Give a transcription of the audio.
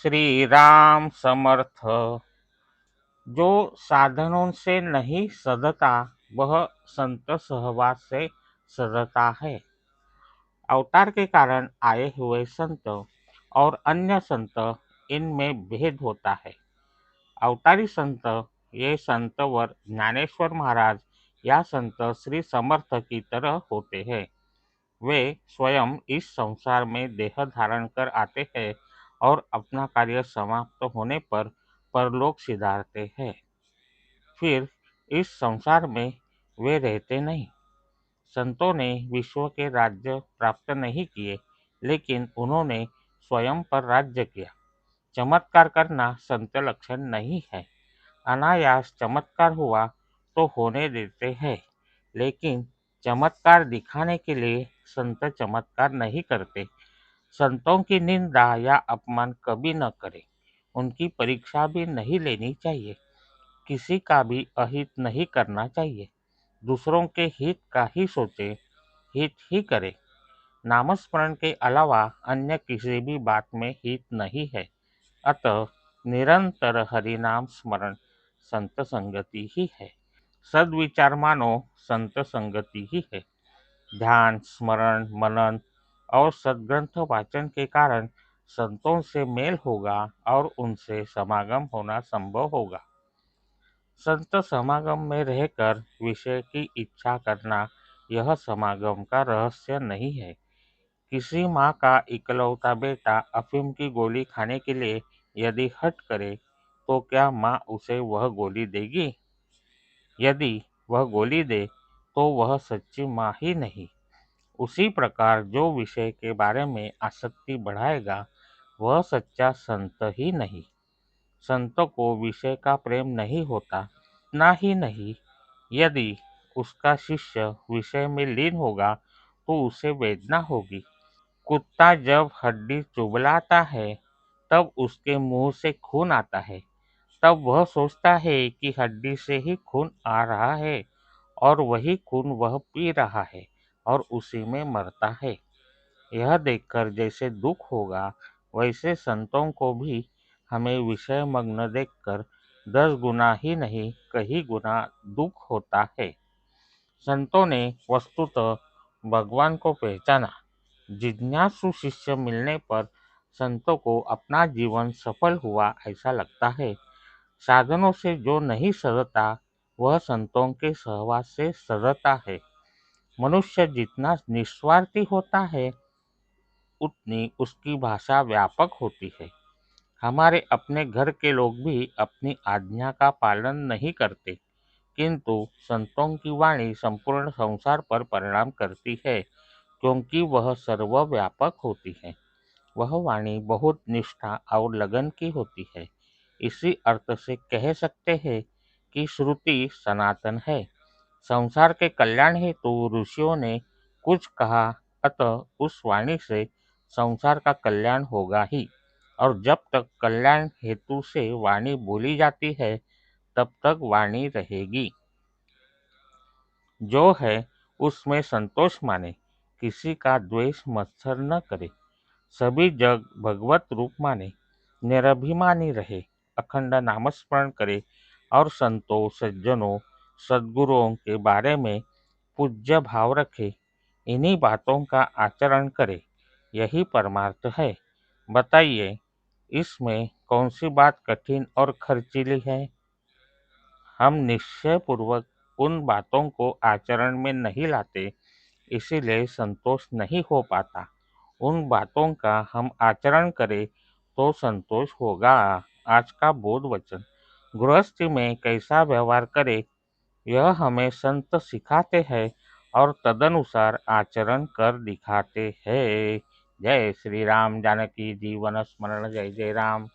श्री राम समर्थ। जो साधनों से नहीं सधता वह संत सहवास से सधता है। अवतार के कारण आए हुए संत और अन्य संत, इनमें भेद होता है। अवतारी संत ये संतवर ज्ञानेश्वर महाराज या संत श्री समर्थ की तरह होते हैं। वे स्वयं इस संसार में देह धारण कर आते हैं और अपना कार्य समाप्त होने पर परलोक सिधारते हैं। फिर इस संसार में वे रहते नहीं। संतों ने विश्व के राज्य प्राप्त नहीं किए, लेकिन उन्होंने स्वयं पर राज्य किया। चमत्कार करना संत लक्षण नहीं है। अनायास चमत्कार हुआ तो होने देते हैं, लेकिन चमत्कार दिखाने के लिए संत चमत्कार नहीं करते। संतों की निंदा या अपमान कभी न करें। उनकी परीक्षा भी नहीं लेनी चाहिए। किसी का भी अहित नहीं करना चाहिए। दूसरों के हित का ही सोचे, हित ही करे। नामस्मरण के अलावा अन्य किसी भी बात में हित नहीं है। अतः निरंतर हरिनाम स्मरण संत संगति ही है। सद्विचार मानो संत संगति ही है। ध्यान, स्मरण, मनन और सद्ग्रंथ वाचन के कारण संतों से मेल होगा और उनसे समागम होना संभव होगा। संत समागम में रहकर विषय की इच्छा करना यह समागम का रहस्य नहीं है। किसी माँ का इकलौता बेटा अफीम की गोली खाने के लिए यदि हठ करे तो क्या माँ उसे वह गोली देगी? यदि वह गोली दे तो वह सच्ची माँ ही नहीं। उसी प्रकार जो विषय के बारे में आसक्ति बढ़ाएगा वह सच्चा संत ही नहीं। संत को विषय का प्रेम नहीं होता, इतना ही नहीं, यदि उसका शिष्य विषय में लीन होगा तो उसे वेदना होगी। कुत्ता जब हड्डी चुबलाता है तब उसके मुंह से खून आता है। तब वह सोचता है कि हड्डी से ही खून आ रहा है और वही खून वह पी रहा है और उसी में मरता है। यह देखकर जैसे दुख होगा, वैसे संतों को भी हमें विषय मग्न देखकर 10 गुना ही नहीं, कहीं गुना दुख होता है। संतों ने वस्तुतः भगवान को पहचाना। जिज्ञासु शिष्य मिलने पर संतों को अपना जीवन सफल हुआ ऐसा लगता है। साधनों से जो नहीं सधता वह संतों के सहवास से सधता है। मनुष्य जितना निस्वार्थी होता है उतनी उसकी भाषा व्यापक होती है। हमारे अपने घर के लोग भी अपनी आज्ञा का पालन नहीं करते, किंतु संतों की वाणी संपूर्ण संसार पर परिणाम करती है, क्योंकि वह सर्वव्यापक होती है। वह वाणी बहुत निष्ठा और लगन की होती है। इसी अर्थ से कह सकते हैं कि श्रुति सनातन है। संसार के कल्याण हेतु ऋषियों ने कुछ कहा, अतः उस वाणी से संसार का कल्याण होगा ही। और जब तक कल्याण हेतु से वाणी बोली जाती है तब तक वाणी रहेगी। जो है उसमें संतोष माने, किसी का द्वेष मत्सर न करे, सभी जग भगवत रूप माने, निरभिमानी रहे, अखंड नामस्मरण करे और संतों, सज्जनों, सद्गुरुओं के बारे में पूज्य भाव रखे। इन्हीं बातों का आचरण करे, यही परमार्थ है। बताइए, इसमें कौन सी बात कठिन और खर्चीली है? हम निश्चय पूर्वक उन बातों को आचरण में नहीं लाते, इसीलिए संतोष नहीं हो पाता। उन बातों का हम आचरण करें तो संतोष होगा। आज का बोध वचन। गृहस्थी में कैसा व्यवहार करे यह हमें संत सिखाते हैं और तदनुसार आचरण कर दिखाते हैं। जय श्री राम। जानकी जीवन स्मरण। जय जय राम।